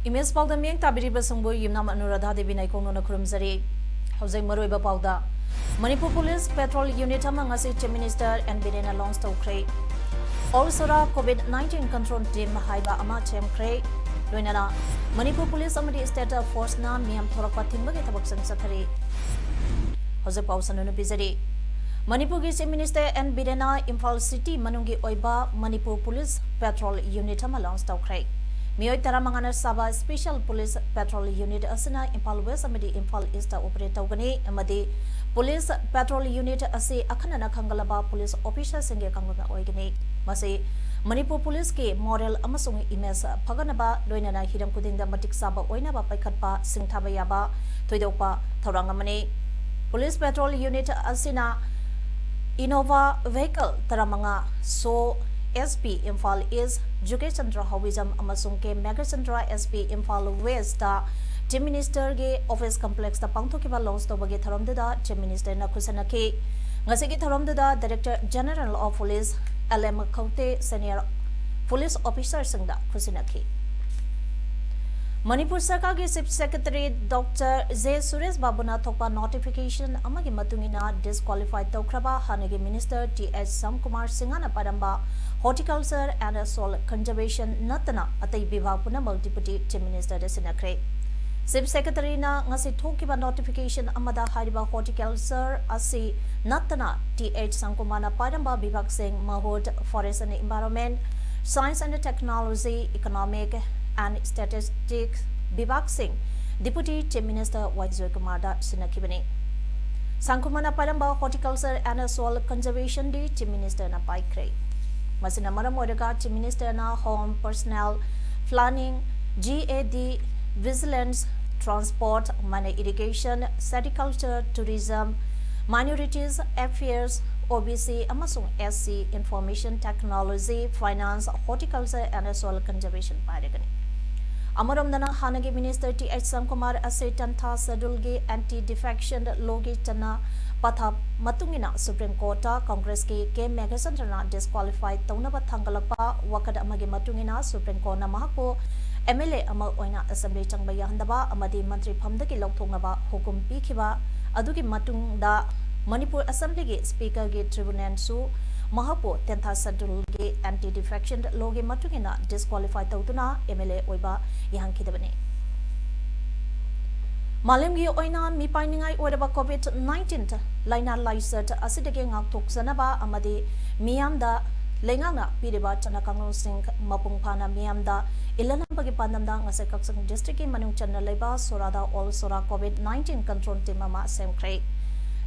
Image Paodam yang tabiri basungbu Yumnam Anuradha Devi Naikong na kurumzari Hosei Maruiba Pauda Manipur Police Patrol Unit among us Chief Minister and Bidena Longstow Cray Also COVID-19 control team Haiba Ama Chem Cray Loinana Manipur Police Amadi State Force na Miam Thorakpa Timbagi Tabaksan Sathari Hosei Pausanunu Bizari Manipur Chief Minister and Bidena Imphal City Manungi Oiba Manipur Police Patrol Unit among Longstow Cray Miyoi Taramangana Saba Special Police Patrol Unit Asina Impal West Amadi Impal East operate Tawgani Amadi Police Patrol Unit Asi Akanana Kangalaba Police Officer Singe Kanganga Oigani Masi Manipur Police Ki Moral Amasung Imes Paganaba Loinana Hidam Kudinda Matik Saba Oinaba Paikatpa Singtabayaba Toidopa Taurangamani Police Patrol Unit Asina Innova Vehicle Taramanga So SP Imphal East Juke Chandra Howism Amasung Ke Mega Chandra SP Imphal West da Chief Minister ge Office Complex da Pangthokiba Longstow bagi tharamda da Chief Minister na kusanaki ngasigi tharamda da Director General of Police LM Kaute Senior Police Officer singda kusanaki Manipur Sarkar ge Chief Secretary Dr. Z. Suresh Babuna thokpa notification amagi matungina disqualified tawkraba hanagi Minister T.H. Samkumar Singhana paramba Horticulture and Soil Conservation Natana Atai Bibha Punamal Deputy Chief Minister Desinakre. Chief Secretary na ngasi thokiba notification amada hariba Horticulture asi Natana T.H. Samkumana paramba Bibhag Singh Mahod Forest and Environment Science and Technology Economic and Statistics Bibhag Singh Deputy Chief Minister Y.J. Kumada Sinakibani. Sankumana paramba Horticulture and Soil Conservation Di Chief Minister na Paikre. Masina Maramodaga Chief Minister na Home Personnel Planning GAD Vigilance Transport Mana Irrigation Sericulture Tourism Minorities Affairs OBC amasung SC Information Technology Finance Horticulture and Soil Conservation Paragani Amaramdana Hanagi Minister T.H. Samkumar Asetan Tha Sadulgi Anti-Defection Logi Tana Patha Matungina Supreme Court Congress ki K. Megasandana disqualified Taunaba Tangalapa Wakad Amagi Matungina Supreme Court na Mahako MLA Amal Oina Assembly Changbaya Handaba Amadi Mantri Phamdagi Lokthongaba Hukum Pikiba Adugi Matungda Manipur Assembly ki Speaker ki Tribunal Su Mahapo Tentha Sadul ki Anti-Defection Logi Matungina disqualified Tautuna MLA Oiba Yahankidabani Malimgi Oina Mipainingai Oraba COVID-19 Laina Laisat Asidagi Ngaktok Sanaba Amadi Miamda Lenganga Piriba Chanakang Singh Mapungpana Miamda Ilana Bagipandamda Ngasekaksang District Manung Chana Leba Sorada All Sora COVID-19 Control Team Mama Semkray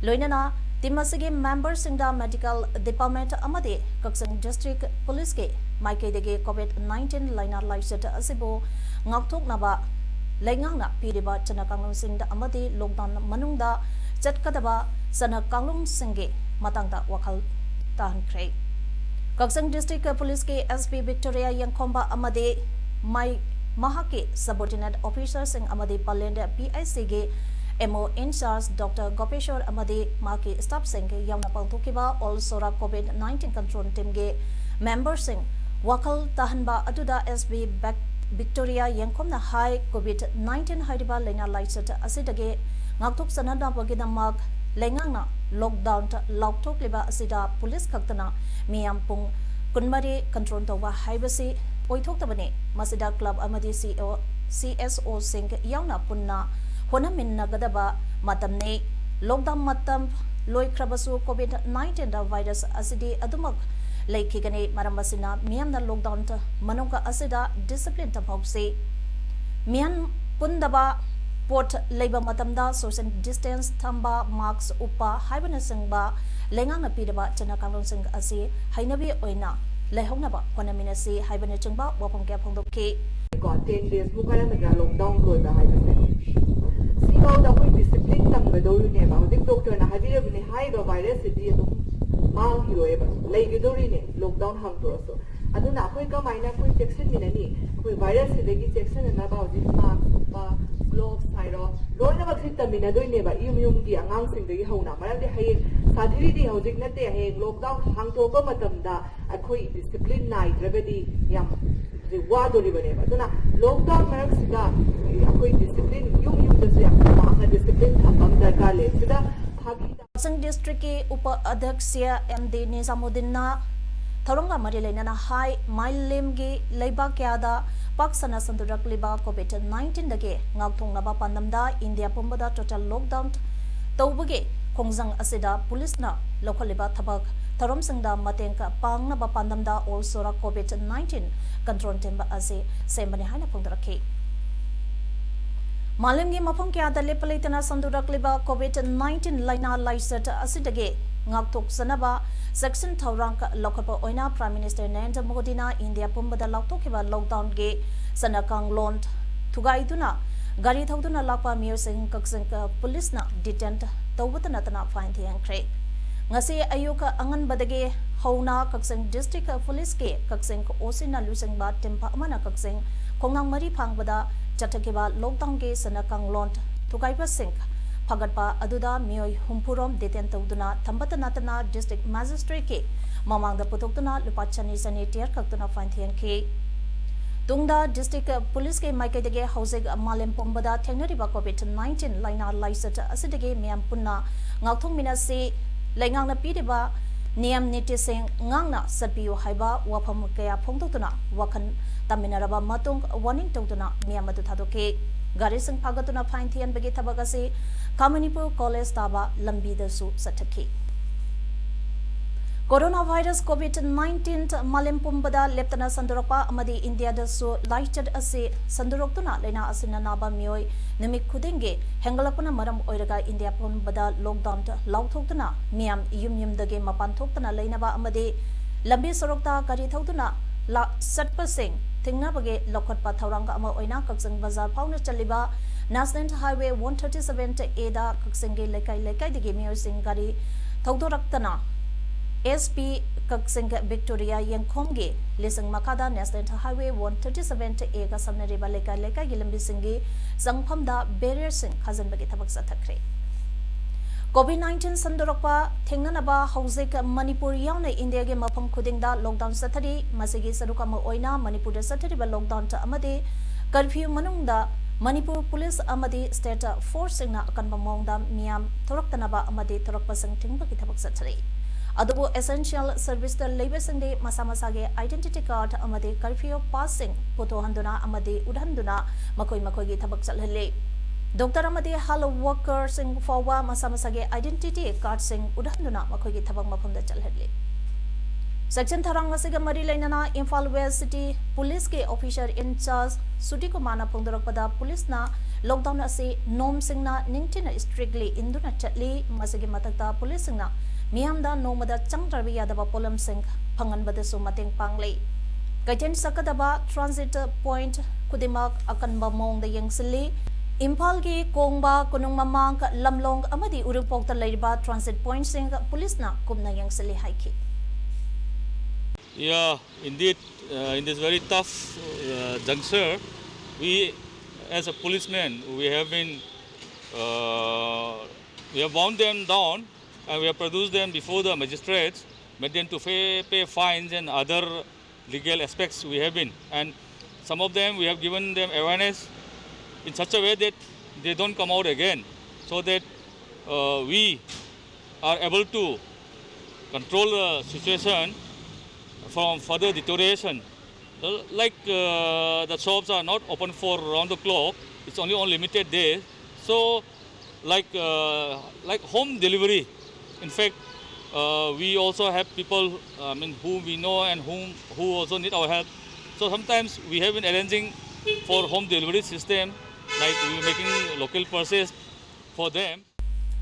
Loinana Timasigi Members in the Medical Department Amadi Kaksang District Police Ke Maikadegi COVID-19 Laina Laisat Asibo Ngaktok Naba Lenganga Piriba Chanakang Singh the Amadi Lockdown Manungda Chatkadaba Sanakang Singh Matangda Wakal Tahan Kray Kaksang District Police Ke SP Victoria Yankomba Amadi Mai Mahaki Subordinate Officer Singh Amadi Palenda PIC MO in charge Dr. Gopeshwar Amadi Maki Staff Singh Yamna Pangthokiba All Sora COVID-19 Control Team Ge Member Singh Wakal Tahanba Aduda SB Victoria Yankomna High COVID-19 Hariba Lena Laisat Asidage Ngaktok Sanada Baginamak Lenganga Lockdown Loktok Liba Asida Police Kaktana Miampung Kunmari Control Towa Haibasi Oitok Tabane Masida Club Amadi CSO Singh Yauna Punna Honamin Nagadaba Matamne Lockdown Matam Loi Krabasu COVID-19 virus Asidi Adumak Laikigane Marambasina Miamna Lockdown Manuka Asida Discipline Tamhopse Mian Pundaba Port Labor Matamda Social Distance Tamba Marks Upa Hibernasingba Lenganga Pidaba Chanakalon Sing Asi Hainabi Oina ꯂꯩꯍꯧꯅꯕ ꯍꯣꯠꯅꯃꯤꯟꯅꯁꯤ ꯍꯥꯏꯕꯅꯆꯤꯡꯕ ꯋꯥꯐꯝ ꯀꯌꯥ ꯐꯣꯡꯗꯣꯛꯈꯤ 10 days मुख lockdown लोइबा हाइबसे सिगाउदा अखोई discipline तंगदौरिनेबा हजिक डॉक्टरना हाबिरबने हाइबा virus सिदी अदुम मांगिरोएबा लेगदौरिने lockdown हांगतोरसो अदुना अखोई कमाइना अखोई चेक्सन मिननी अखोई virus सिदगी चेक्सन नाबा हजिक mask उपा ग्लोव्स हाइरो लोइना बक्सि तमिनादोइनेबा युमयुमगी आंगांसिंगदगी हौना मरमदे हाये साधिरिदी हजिक नते हे लॉकडाउन हांगतोपा मतमदा अखोई डिसिप्लिन नाइद्रगदी याम वादोरिबनेबा अदुना लॉकडाउन मरक्सिदा अखोई डिसिप्लिन युमयुमदसु याम मांगना डिसिप्लिन थम्बम दरकार ले सिदा फागीदा संग डिस्ट्रिक्ट के उप अध्यक्ष एमडी निजामुद्दीन थौरंगा मरी लेना हाई माइलेम के लेबा क्यादा पाकसना संदुरकलिबा कोविड-19 दगे ngaktongnaba pandamda इंडिया पुंबदा टोटल लॉकडाउन तौबगे खोंजंग असिदा पुलिसना लोखलिबा थबक थरमसिंगदा mateंग पांगनबा pandamda also कोविड-19 कंट्रोल टीम असे सेमबने हाइना फोंदरखे मालमगी मफम क्यादा लेपलेतना संदुरकलिबा कोविड-19 लाइना लाइसट असिदगे ngaktoksanaba section thawrang lokapa oina prime minister Narendra Modi na India pumbada lautokhiba lockdown ge sanakang lon thugaiduna gari thauduna lakpa miosing kaksing police na detent tawbutana tana fine thiangkre ngasi ayuka angan badage hauna kaksing district police ke kaksing osina lusing ba tempa amana kaksing kongnang mari phangbada chathakiba lockdown ge sanakang lon thugaiba sing फगटपा अदुदा मियोय हुमपुरोम देतेन तौदुना थंबत नातना district magistrate के ममांगदा पुतोक्तुना लुपा चनी सनी टियर कक्तुना फाइन थियन के तुंगदा डिस्ट्रिक्ट पुलिस के माइकेदगे हाउसिंग मालेम पोंबदा थेंगनरिबा कोविड-19 लाइना लाइसट असिदगे मियाम पुन्ना ngaukthong minase laingang na piriba नियम नीति सिंह ngang सतपियो हाइबा वफम कया फोंदोक्तुना वखन तमिनरबा मतुंग वार्निंग तौदुना मियाम अदु थादोके गारी सिंह फागतुना फाइन थियन बगे थबगसे कामनीपुर कॉलेज ताबा लंबी दसु सटकी कोरोना वायरस कोविड-19 मालेम पुंबदा लेप्तना संदुरपा अमदी इंडिया दसु लाइचड असे संदुरक्तुना लेना असिना नाबा मियोय निमिक खुदेंगे हेंगलपना मरम ओइरगा इंडिया पुंबदा लॉकडाउन लाउथोक्तुना मियाम युमयुमदगे मपान थोक्तना लेनाबा अमदी लंबी सड़कता गारी थौतुना ला सटपसिंग थिंगनाबगे लखटपा थौरंगा अमा ओइना कक्संग बाजार फाउना चलिबा नेशनल हाईवे 137 एदा कक्संगे लेकाई लेकाई दिगे मियोसिंग गारी थौदोरक्तना एसपी कक्संग विक्टोरिया यंगखोमगे लिसंग मकादा नेशनल हाईवे 137 एगा समनरेबा लेकाई लेकाई गी लंबी सिंगी संगफमदा बैरियर सिंग खाजनबगे थबक सथखरे कोविड-19 संदोरपा थेंगनबा हौजिक मणिपुर यावना इंडिया के मफम खुदिंगदा लॉकडाउन सथरी मसिगी सरुकम ओइना मणिपुर सथरीबा लॉकडाउन ता अमदे कर्फ्यू मनुंगदा मणिपुर पुलिस अमदे स्टेट फोर्स सिंगना अकनबा मोंगदा मियाम थोरक्तनबा अमदे थोरकपा संगथिंगबगी थबक सथरी अदुबो एसेंशियल सर्विस ता लेबसिंगदे मसा मसागे आइडेंटिटी कार्ड अमदे कर्फ्यू पासिंग फोटो हंदुना अमदे उडहंदुना मखोई मखोईगी थबक चलहले डॉक्टर अमदे हेल्थ वर्कर सिंग फॉवा मसा मसागे आइडेंटिटी कार्ड सिंग उडहंदुना मखोईगी थबक मफमदा चलहले सेक्शन थरंग असिगा मरी लेना इम्फाल वेस्ट सिटी पुलिस के ऑफिसर इंचार्ज सुटी कुमारना फोंदरकपदा पुलिसना लॉकडाउन असे नॉर्म सिंगना निंगटिना स्ट्रिक्टली इंदुना चटली मसिगे मतकता पुलिस सिंगना मियामदा नोमदा चंगद्रबी यादबा पोलम सिंग फंगनबदसु मतेंग पांगले कैटेन सकदबा ट्रांजिट पॉइंट खुदिमाक अकनबा मोंगदा यंगसिली इम्फाल की कोंगबा कुनुंग ममांग लमलोंग अमदी उरुपोक्ता लेरिबा ट्रांजिट पॉइंट सिंग पुलिसना कुमना यंगसिली हाइकी Yeah, indeed, in this very tough juncture, we as a policeman, we have wound them down and we have produced them before the magistrates, made them to pay fines and other legal aspects we have been. And some of them, we have given them awareness in such a way that they don't come out again, so that we are able to control the situation from further deterioration. Like the shops are not open for round the clock, it's only on limited days. So like home delivery, in fact we also have people whom we know and who also need our help. So sometimes we have been arranging for home delivery system, like we are making local purchase for them.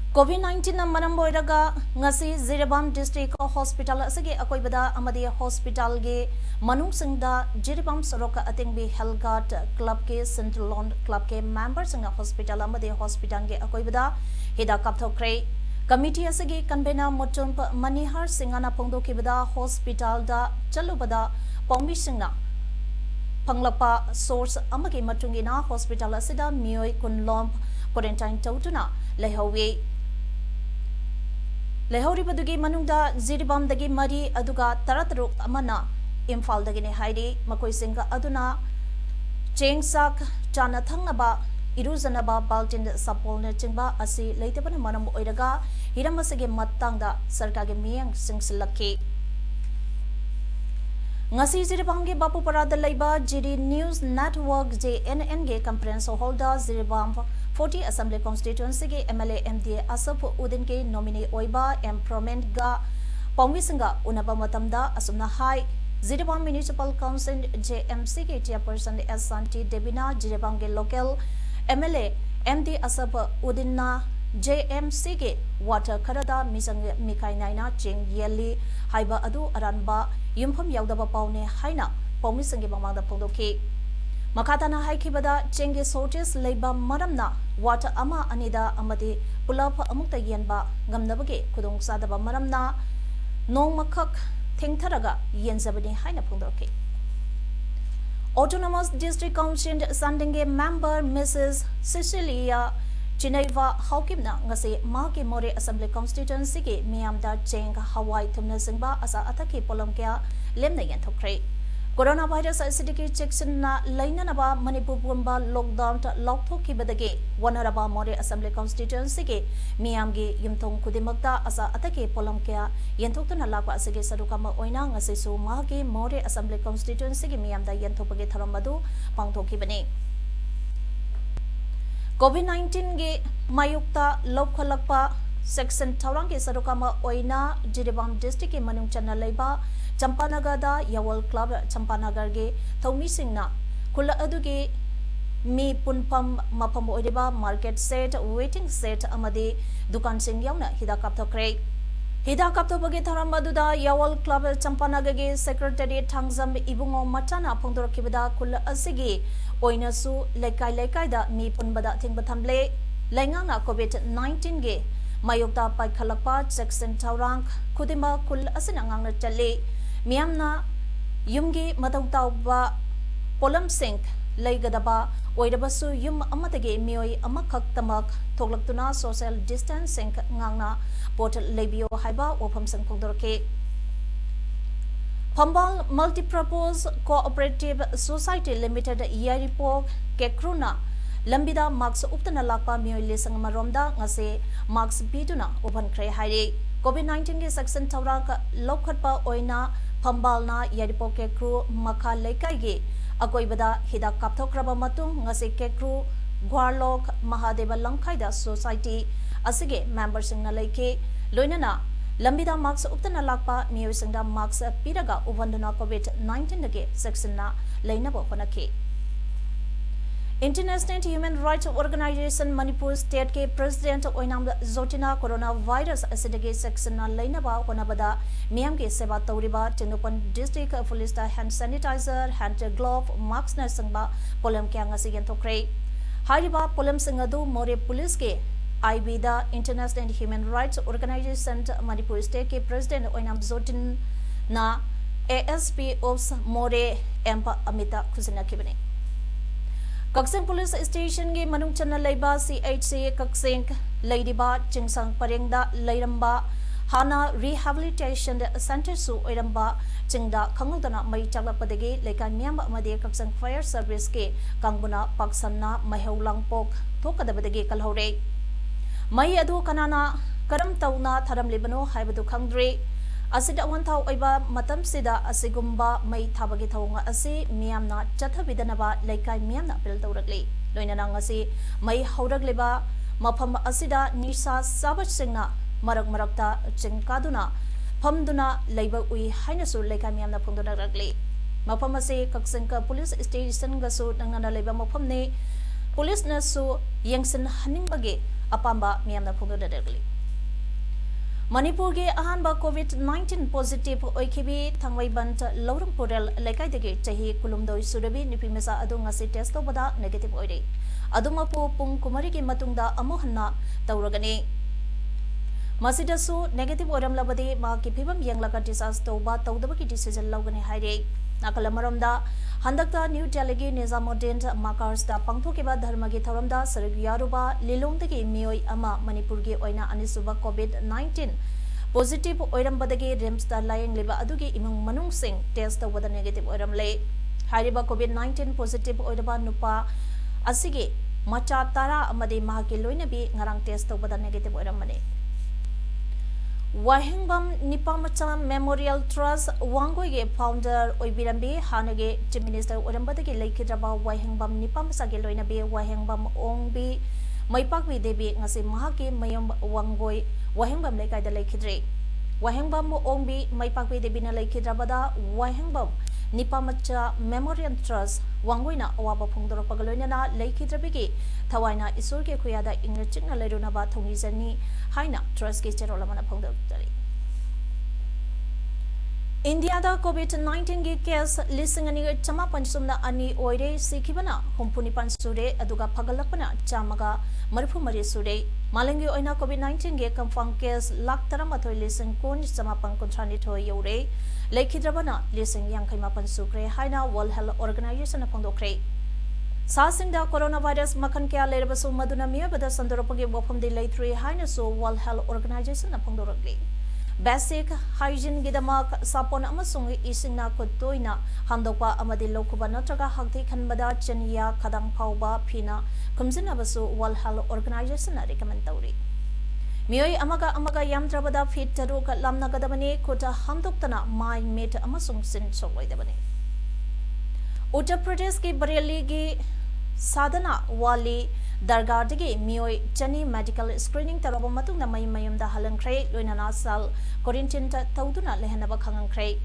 COVID-19 na manam boiraga ngasi Jiribam District Hospital asage akoibada amadi hospital ge manung singda Jiribam Soroka Atingbi Helgat Club ke Central Lawn Club ke members nga hospital amadi hospital ge akoibada hida kapthokre committee asage convener motum manihar singana pongdo kibada hospital da chalubada pongmi singna panglapa source amagi matungina hospital asida mioi kunlom quarantine tautuna lehauribadugi manungda Jiribam dagi mari aduga tarataruk amana Imphal dagine haidi makoi singa aduna chengsak chana thangnaba iruzanaba baltin sapolne chingba asi leitebana manam oiraga hiramasage mattangda sarkage miyang singsilakki ngasi Jiribam ge bapu parada laiba GD News Network JNN ge conference holder Jiribam 40 Assembly Constituency ge MLA MDA Asap Udin ge nominee oiba employment ga pongwisinga unaba matamda asumna hai Jiribam Municipal Council JMC ge chairperson Santi Debina Jiribam ge local MLA MD Asap Udinna JMC ge water karada misang mikai naina ching yeli haiba adu aranba yumpham yaudaba paune haina pongwisingi bangmangda pongdoki Makatana haikibada chenge shortage leiba maramna water ama anida amadi pulap amukta yenba ngamnabage kudong sadaba maramna nong makhak thengtharaga yenzabani haina phungdoke Autonomous District Council Sandinge member Mrs. Cecilia Chinaiva Haukimna ngasi Maki More Assembly Constituency ke miyamda cheng Hawaii thumna singba asa ataki polomkya lemna yanthokre Coronavirus acidity checkson na lainanaba Manipur pumba lockdown ta lauthokibadage wanaraba More Assembly Constituency ke miyamgi yumthong kudimakta asa atake polomkya yenthokna lakwa asige sarukama oina ngasi su magi More Assembly Constituency ke miyamda yenthopage tharambadu pangthokibani COVID-19 ge mayukta lokhalakpa section thawrang ke sarukama oina Jiribam district ke manung chana leiba Champanagar da Yawal Club Champanagar ge Thomi Singna Kula aduge mi punpam mapam oiriba market set waiting set amadi dukan sing yauna hida kapthokre hida kapthobage tharamaduda Yawal Club Champanagar ge secretary Thangzam Ibungo Matana phongdorkibada kula asigi oina su lekai da mi punbada thingba thamle laingana COVID-19 ge mayokta paikhalakpa section thawrang khudima kul asina ngangna challe Miyamna yumgi matawtawba polam sink leigadaba oirabasu yum amadage mioi amakhaktamak thoglaktuna social distancing ngangna portal lebio haiba opham sangpongdorke Pambal Multipurpose Cooperative Society Limited Yaripo Kekruna Lambida Marks Uptana Lakpa mioi lisang maromda ngase Marks biduna open kre haire COVID-19 ge section thawrang lokhatpa oina Pambalna Yaripoke crew Makha Lekai Akoibada Hida Kapthokraba Matung ngasi Kekru Gwarlok Mahadeva Langkaida Society Asige members singna leike loinana Lambida Marks Uptana Lakpa Miyosingda Marks Piraga Uvanduna COVID-19 dage section na Lainabo Honake International Human Rights Organization Manipur State ke President Oinam Zotina Coronavirus Asidage Section na Lainaba Honabada Miam ke Seba Tauriba Tinupan District Police hand sanitizer, hand glove, mask na sangba polem kya ngasi yentokre Hariba polem singadu more police ke IB da International Human Rights Organization Manipur State ke President Oinam Zotin na ASP Ops More Empa Amita Kusina Kibane Kakseng Police Station ge manung chana leiba CHC Kakseng Leidiba Chingsang Parengda Leiramba Hana Rehabilitation Center su Oiramba Chingda Kangudana Mai Chalakpadege Lekan Miyamba Amade Kakseng Fire Service ke Kangbuna Paksanna Mahaulang Pok Thokadabadege Kalhore Mai adu kanana karam tauna tharam libano haibadu khangdre Asida wanthaw oiba matam sida asigumba mai thabagi thawnga asi miyamna chathabidanaba leikai miyamna apel tawrakle loinana ngasi mai hauragleba mafam asida nisa sabach singna marakta chingkaduna phamduna leiba ui hainasu leikai miyamna phungdorakle mafam ase Kaksengka Police Station gasu nangna leiba mafamne police na su yengsin haningbage apamba miyamna phungdodadagli Manipur ge ahanba COVID-19 positive oikibi thangwaibant Lawrangpurel lekaidagi chahi kulumdoi surabi nipimesa adu ngasi test tobada negative oire adumapu pung kumari gi matungda amuhanna tauragani Masidasu negative oram labadi ma ki phibam yanglaga disaster toba tawdabaki decision lawgani haire Nakalamaramda handakta New Delhi Nizamuddin Makarsta pangthokiba dharmagi thoramda sarigyaruba lilongdagi miyoi ama Manipurgi oina anisuba COVID-19 positive oirambadagi rimsta laying liba adugi imung manung sing test wada negative oiramle hariba COVID-19 positive oiraba nupa asigi macha tara amadi mahaki loinabi ngarang test wada negative oiramane Wahengbam Nipamacha Memorial Trust Wangoi founder Oibirambi Hanage Chief Minister Orambadagi Laikidraba Wahengbam Nipamasa Geloinabi Wahengbam Ongbi Maipakwi Debi Ngasi Mahaki Mayom Wangoi Wahengbam Laikida Laikidre Wahengbam Ongbi Maipakwi Debina Laikidrabada Wahengbam Nipamacha Memorial Trust Wangoina Awaba Pungdoro Pagaloina Laikidrabigi Tawaina Isurke Kuyada Ingrichina Lerunaba Tongizani Haina Trust Ki Cherolamana Pungdori India da COVID-19 gi case lisingani chama pansumna ani oire sikibana humpuni pansure aduga pagalapana chamaga marfu mari sure malengi oina COVID-19 ge confirm case laktara mathoi lising kun chama pankuntrani thoi yore lekhidrabana lising yangkai mapan sukre haina World Health Organization apongdokre Sasingda coronavirus makan kya lerbasu maduna miyabada sandoropagi wafamdi leitri haina so World Health Organization apongdoragli Basic hygiene gidamak sapon amasung isingna kotoina handokpa amadi lokuba natraga hagti khanbada chenya khadang phauba phina kumjina basu World Health Organization na recommend tawri Miyoi amaga yamdrabada fit taru ka lamna gadabani kota handoktana mai met amasung sin sowaidabani Uttar Pradesh ki Bareilly gi Sadhana Wali Dargardagi Miyoi Chani medical screening taraba matungna mayumda halankrai loinana sal quarantine tawduna lehanaba khangankrai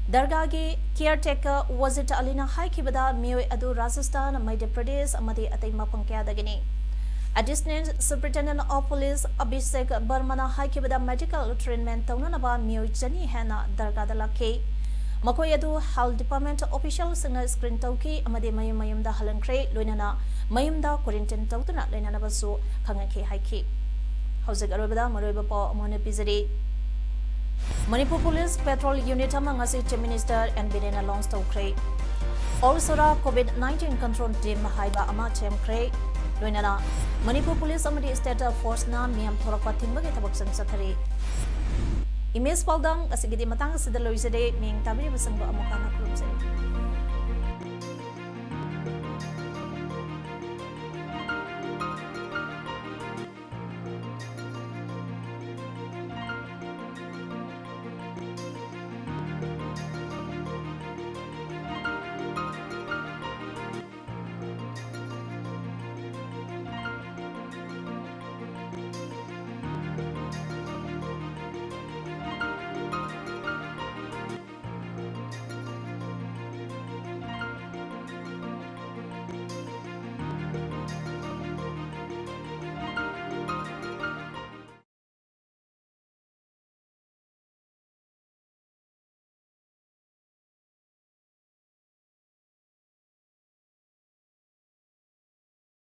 Dargagi caretaker Wazit Alina haikibada Miyoi adu Rajasthan Madhya Pradesh amadi atai mapangkya dagini Additional Superintendent of Police Abhishek Barmana haikibada medical treatment tawnanaba Miyoi Chani hena Dargada lakhe Makoi adu Health Department official singna screen tawki amadi mayumda halankrai loinana mayumda quarantine tawtuna loinana basu khangakhe haiki Hauzik arobada maroiba pa amone pizari Manipur Police Patrol Unit amangasi Chief Minister and Bidena Longs tawkrai Also COVID-19 control team haiba ama chem krai loinana Manipur Police amadi State Force na miyam thorakpa thingba tabak sang sathari Image Paodam asigidi matang sida loisade ming tabiri basangba amukana klubse